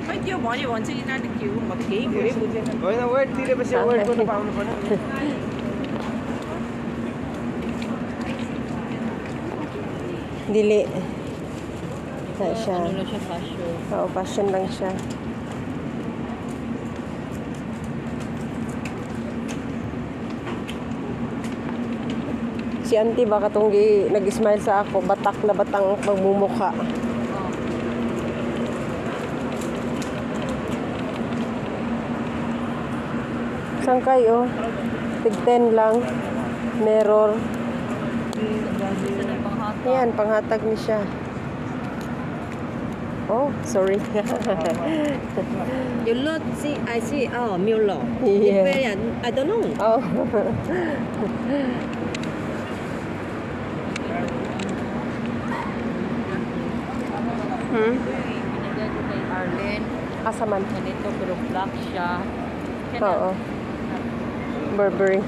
खै त्यो भन्यो भने चाहिँ यिनीहरूले के हो म केही कुरै बुझेन होइन वेट तिरेपछि वेट गर्नु पाउनु पर्यो Dili. Na siya. Ano lang siya fashion. Oo, passion lang siya. Si auntie baka tunggi nag-smile sa ako, batak na batang magmumukha. Saan kayo? Tig 10 lang. Mirror. Ayan, panghatag ni siya. Oh, sorry. You look, see, I see, oh, Mulo. Yeah. I don't know. Oh. Pinagyan ko kay Arlene. Asaman. Ganito, pero black siya. Oo. Burberry.